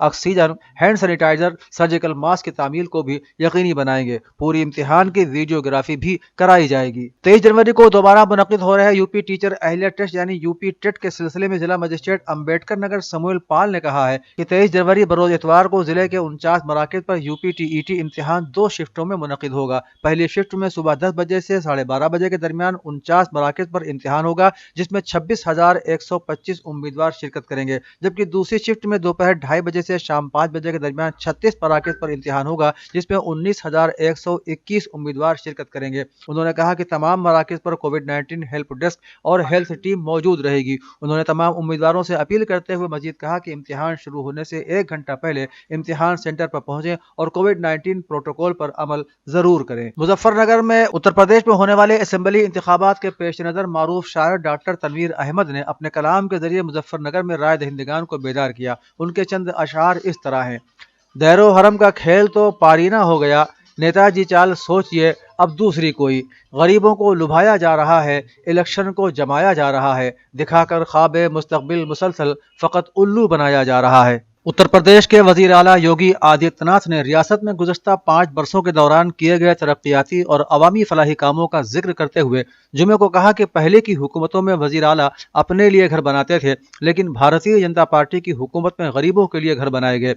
Oxygen, hand sanitizer, surgical mask کی تعمیل کو بھی یقینی بنائیں گے۔ پوری امتحان کی ویڈیوگرافی بھی کرائی جائے گی۔ 23 جنوری کو دوبارہ منعقد ہو رہے یو پی ٹیچر اہلیہ ٹیسٹ یعنی یو پی ٹیٹ کے سلسلے میں ضلع مجسٹریٹ امبیڈکر نگر سموئل پال نے کہا ہے کہ 23 جنوری بروز اتوار کو ضلع کے 49 مراکز پر U P T E T امتحان 2 شفٹوں میں منعقد ہوگا۔ پہلی شفٹ میں صبح 10 بجے سے 12:30 بجے کے درمیان 49 مراکز پر امتحان ہوگا، جس میں 26,125 امیدوار شرکت کریں گے، جبکہ دوسری شفٹ میں دوپہر 2:30 بجے سے شام 5 بجے کے درمیان 36 مراکز پر امتحان ہوگا، جس میں 19,121 امیدوار شرکت کریں گے۔ انہوں نے کہا کہ تمام مراکز پر کووڈ-19 ہیلپ ڈیسک اور ہیلتھ ٹیم موجود رہے گی۔ انہوں نے تمام امیدواروں سے اپیل کرتے ہوئے مزید کہا کہ امتحان شروع ہونے سے 1 گھنٹہ پہلے امتحان سینٹر پر پہنچیں اور کووڈ-19 پروٹوکول پر عمل ضرور کریں۔ مظفر نگر میں اتر پردیش میں ہونے والے اسمبلی انتخابات کے پیش نظر معروف شاعر ڈاکٹر تنویر احمد نے اپنے کلام کے ذریعے مظفر نگر میں رائے دہندگان کو بیدار کیا۔ ان کے چند اشعار اس طرح ہیں: دیر و حرم کا کھیل تو پارینہ ہو گیا، نیتا جی چال سوچئے اب دوسری کوئی، غریبوں کو لبھایا جا رہا ہے، الیکشن کو جمایا جا رہا ہے، دکھا کر خواب مستقبل مسلسل فقط الو بنایا جا رہا ہے۔ اتر پردیش کے وزیر اعلیٰ یوگی آدتیہ ناتھ نے ریاست میں گزشتہ 5 برسوں کے دوران کیے گئے ترقیاتی اور عوامی فلاحی کاموں کا ذکر کرتے ہوئے جمعے کو کہا کہ پہلے کی حکومتوں میں وزیر اعلیٰ اپنے لیے گھر بناتے تھے، لیکن بھارتیہ جنتا پارٹی کی حکومت میں غریبوں کے لیے گھر بنائے گئے۔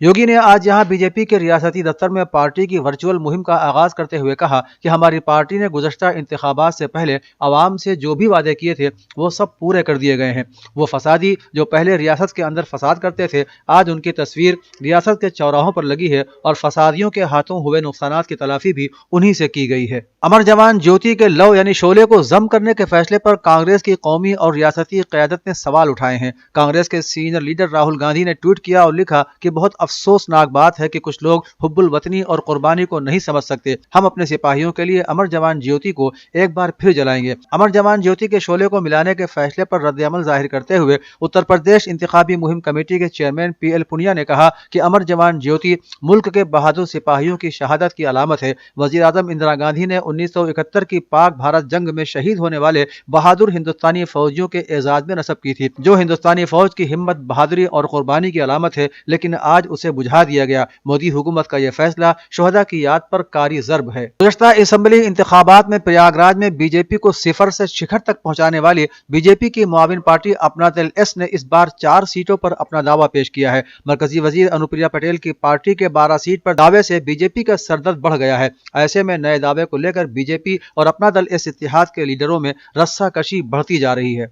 یوگی نے آج یہاں بی جے پی کے ریاستی دفتر میں پارٹی کی ورچوئل مہم کا آغاز کرتے ہوئے کہا کہ ہماری پارٹی نے گزشتہ انتخابات سے پہلے عوام سے جو بھی وعدے کیے تھے وہ سب پورے کر دیے گئے ہیں۔ وہ فسادی جو پہلے ریاست کے اندر فساد کرتے تھے، آج ان کی تصویر ریاست کے چوراہوں پر لگی ہے اور فسادیوں کے ہاتھوں ہوئے نقصانات کی تلافی بھی انہی سے کی گئی ہے۔ امر جوان جیوتی کے لو یعنی شعلے کو ضم کرنے کے فیصلے پر کانگریس کی قومی اور ریاستی قیادت نے سوال اٹھائے ہیں۔ کانگریس کے سینئر لیڈر راہل گاندھی نے ٹویٹ کیا اور لکھا کہ بہت افسوسناک بات ہے کہ کچھ لوگ حب الوطنی اور قربانی کو نہیں سمجھ سکتے۔ ہم اپنے سپاہیوں کے لیے امر جوان جیوتی کو ایک بار پھر جلائیں گے۔ امر جوان جیوتی کے شعلے کو ملانے کے فیصلے پر رد عمل ظاہر کرتے ہوئے اتر پردیش انتخابی مہم کمیٹی کے چیئرمین پی ایل پونیا نے کہا کہ امر جوان جیوتی ملک کے بہادر سپاہیوں کی شہادت کی علامت ہے۔ وزیر اعظم اندرا گاندھی نے 1971 کی پاک بھارت جنگ میں شہید ہونے والے بہادر ہندوستانی فوجیوں کے اعزاز میں نصب کی تھی، جو ہندوستانی فوج کی ہمت، بہادری اور قربانی کی علامت ہے، لیکن آج اسے بجھا دیا گیا۔ مودی حکومت کا یہ فیصلہ شہداء کی یاد پر کاری ضرب ہے۔ گزشتہ اسمبلی انتخابات میں پریاگ راج میں بی جے پی کو 0 سے شکھر تک پہنچانے والی بی جے پی کی معاون پارٹی اپنا دل ایس نے اس بار 4 سیٹوں پر اپنا دعویٰ پیش کیا ہے۔ مرکزی وزیر انوپریا پٹیل کی پارٹی کے 12 سیٹ پر دعوے سے بی جے پی کا سردرد بڑھ گیا ہے۔ ایسے میں نئے دعوے کو لے کر بی جے پی اور اپنا دل ایس اتحاد کے لیڈروں میں رسہ کشی بڑھتی جا رہی ہے۔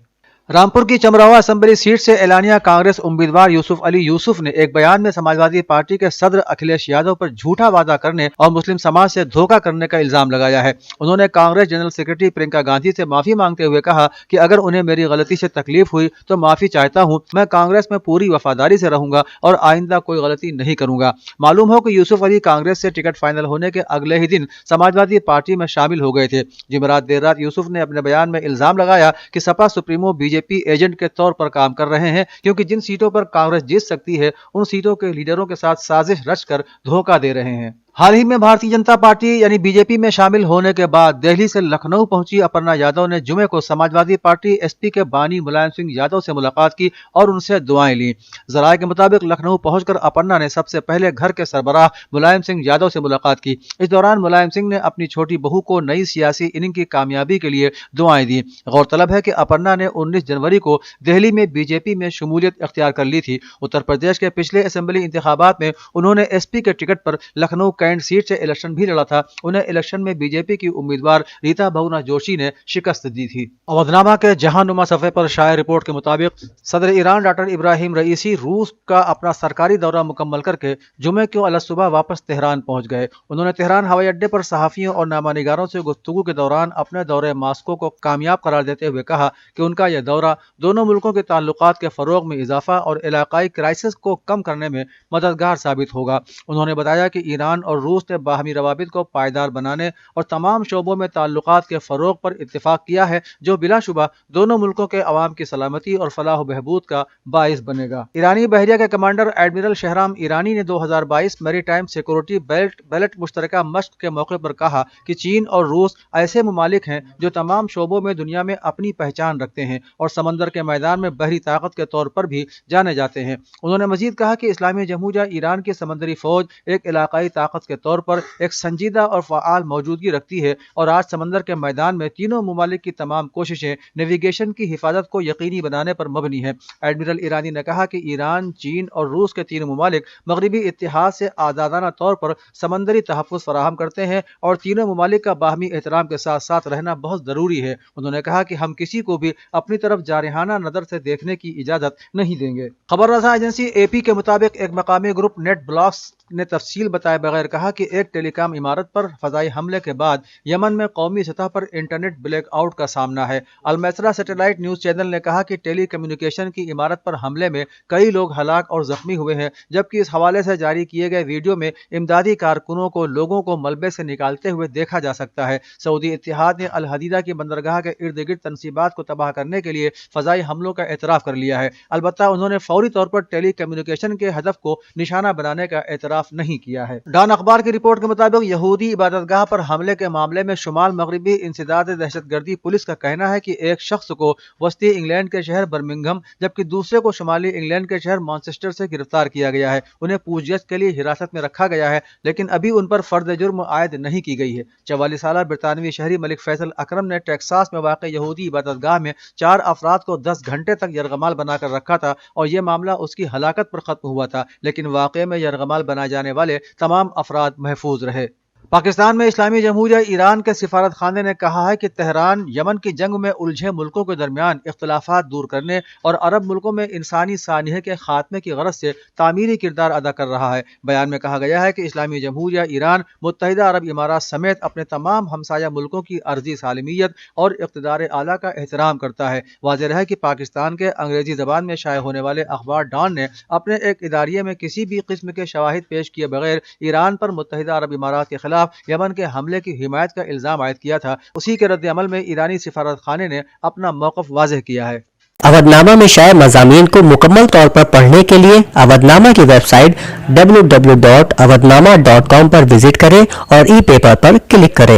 رامپور کی چمراوا اسمبلی سیٹ سے اعلانیہ کانگریس امیدوار یوسف علی یوسف نے ایک بیان میں سماجوادی پارٹی کے صدر اکھلیش یادو پر جھوٹا وعدہ کرنے اور مسلم سماج سے دھوکہ کرنے کا الزام لگایا ہے۔ انہوں نے کانگریس جنرل سیکرٹری پرینکا گاندھی سے معافی مانگتے ہوئے کہا کہ اگر انہیں میری غلطی سے تکلیف ہوئی تو معافی چاہتا ہوں، میں کانگریس میں پوری وفاداری سے رہوں گا اور آئندہ کوئی غلطی نہیں کروں گا۔ معلوم ہو کہ یوسف علی کانگریس سے ٹکٹ فائنل ہونے کے اگلے ہی دن سماجوادی پارٹی میں شامل ہو گئے تھے۔ جمعرات دیر رات یوسف نے اپنے بیان میں الزام لگایا کہ سپا سپریمو بی جے پی ایجنٹ کے طور پر کام کر رہے ہیں، کیونکہ جن سیٹوں پر کانگریس جیت سکتی ہے ان سیٹوں کے لیڈروں کے ساتھ سازش رچ کر دھوکہ دے رہے ہیں۔ حال ہی میں بھارتیہ جنتا پارٹی یعنی بی جے پی میں شامل ہونے کے بعد دہلی سے لکھنؤ پہنچی اپرنا یادو نے جمعے کو سماجوادی پارٹی ایس پی کے بانی ملائم سنگھ یادو سے ملاقات کی اور ان سے دعائیں لیں۔ ذرائع کے مطابق لکھنؤ پہنچ کر اپرنا نے سب سے پہلے گھر کے سربراہ ملائم سنگھ یادو سے ملاقات کی۔ اس دوران ملائم سنگھ نے اپنی چھوٹی بہو کو نئی سیاسی اننگ کی کامیابی کے لیے دعائیں دیں۔ غورطلب ہے کہ اپرنا نے 19 جنوری کو دہلی میں بی جے پی میں شمولیت اختیار کر لی تھی۔ اتر پردیش کے پچھلے اسمبلی انتخابات میں انہوں نے ایس پی کے ٹکٹ پر لکھنؤ کینٹ سیٹ سے الیکشن بھی لڑا تھا۔ انہیں الیکشن میں بی جے پی کی امیدوار ریتا بہگنا جوشی نے شکست دی تھی۔ اودھنامہ کے جہاں نما صفحے پر شائع رپورٹ کے مطابق صدر ایران ڈاکٹر ابراہیم رئیسی روس کا اپنا سرکاری دورہ مکمل کر کے جمعے کو الصبح واپس تہران پہنچ گئے۔ انہوں نے تہران ہوائی اڈے پر صحافیوں اور نامہ نگاروں سے گفتگو کے دوران اپنے دورے ماسکو کو کامیاب قرار دیتے ہوئے کہا کہ ان کا یہ دورہ دونوں ملکوں کے تعلقات کے فروغ میں اضافہ اور علاقائی کرائسس کو کم کرنے میں مددگار ثابت ہوگا۔ انہوں نے بتایا کہ ایران اور روس نے باہمی روابط کو پائیدار بنانے اور تمام شعبوں میں تعلقات کے فروغ پر اتفاق کیا ہے، جو بلا شبہ دونوں ملکوں کے عوام کی سلامتی اور فلاح و بہبود کا باعث بنے گا۔ ایرانی بحریہ کے کمانڈر ایڈمرل شہرام ایرانی نے 2022 میری ٹائم سیکورٹی بیلٹ مشترکہ مشق کے موقع پر کہا کہ چین اور روس ایسے ممالک ہیں جو تمام شعبوں میں دنیا میں اپنی پہچان رکھتے ہیں اور سمندر کے میدان میں بحری طاقت کے طور پر بھی جانے جاتے ہیں۔ انہوں نے مزید کہا کہ اسلامی جمہوریہ ایران کی سمندری فوج ایک علاقائی طاقت کے طور پر ایک سنجیدہ اور فعال موجودگی رکھتی ہے اور آج سمندر کے میدان میں تینوں ممالک کی تمام کوششیں نیویگیشن کی حفاظت کو یقینی بنانے پر مبنی ہیں۔ ایڈمرل ایرانی نے کہا کہ ایران، چین اور روس کے تینوں ممالک مغربی اتحاد سے آزادانہ طور پر سمندری تحفظ فراہم کرتے ہیں اور تینوں ممالک کا باہمی احترام کے ساتھ ساتھ رہنا بہت ضروری ہے۔ انہوں نے کہا کہ ہم کسی کو بھی اپنی طرف جارحانہ نظر سے دیکھنے کی اجازت نہیں دیں گے۔ خبر رساں ایجنسی اے پی کے مطابق ایک مقامی گروپ نیٹ بلاکس نے تفصیل بتائے بغیر کہا کہ ایک ٹیلی کام عمارت پر فضائی حملے کے بعد یمن میں قومی سطح پر انٹرنیٹ بلیک آؤٹ کا سامنا ہے۔ المیسرا سیٹلائٹ نیوز چینل نے کہا کہ ٹیلی کمیونیکیشن کی عمارت پر حملے میں کئی لوگ ہلاک اور زخمی ہوئے ہیں، جبکہ اس حوالے سے جاری کیے گئے ویڈیو میں امدادی کارکنوں کو لوگوں کو ملبے سے نکالتے ہوئے دیکھا جا سکتا ہے۔ سعودی اتحاد نے الحدیدہ کی بندرگاہ کے ارد گرد تنصیبات کو تباہ کرنے کے لیے فضائی حملوں کا اعتراف کر لیا ہے، البتہ انہوں نے فوری طور پر ٹیلی کمیونیکیشن کے ہدف کو نشانہ بنانے کا اعتراف نہیں کیا ہے۔ ڈان اخبار کی رپورٹ کے مطابق یہودی عبادت گاہ پر حملے کے معاملے میں شمال مغربی انسداد دہشت گردی پولیس کا کہنا ہے کہ ایک شخص کو وسطی انگلینڈ کے شہر برمنگھم جبکہ دوسرے کو شمالی انگلینڈ کے شہر مانچسٹر سے گرفتار کیا گیا ہے۔ انہیں پوچھ گچھ کے لیے حراست میں رکھا گیا ہے، لیکن ابھی ان پر فرد جرم عائد نہیں کی گئی ہے۔ 44 سالہ برطانوی شہری ملک فیصل اکرم نے ٹیکساس میں واقع یہودی عبادت گاہ میں 4 افراد کو 10 گھنٹے تک یرغمال بنا کر رکھا تھا اور یہ معاملہ اس کی ہلاکت پر ختم ہوا تھا، لیکن واقعے میں یرغمال بنائے جانے والے تمام افراد محفوظ رہے۔ پاکستان میں اسلامی جمہوریہ ایران کے سفارت خانے نے کہا ہے کہ تہران یمن کی جنگ میں الجھے ملکوں کے درمیان اختلافات دور کرنے اور عرب ملکوں میں انسانی سانحے کے خاتمے کی غرض سے تعمیری کردار ادا کر رہا ہے۔ بیان میں کہا گیا ہے کہ اسلامی جمہوریہ ایران متحدہ عرب امارات سمیت اپنے تمام ہمسایہ ملکوں کی عرضی سالمیت اور اقتدار اعلیٰ کا احترام کرتا ہے۔ واضح رہے کہ پاکستان کے انگریزی زبان میں شائع ہونے والے اخبار ڈان نے اپنے ایک اداریے میں کسی بھی قسم کے شواہد پیش کیے بغیر ایران پر متحدہ عرب امارات کے خلاف یمن کے حملے کی حمایت کا الزام عائد کیا تھا۔ اسی کے رد عمل میں ایرانی سفارت خانے نے اپنا موقف واضح کیا ہے۔ اودھ نامہ میں شائع مضامین کو مکمل طور پر پڑھنے کے لیے اودھ نامہ کی ویب سائٹ www.awadhnama.com پر وزٹ کریں اور ای پیپر پر کلک کریں۔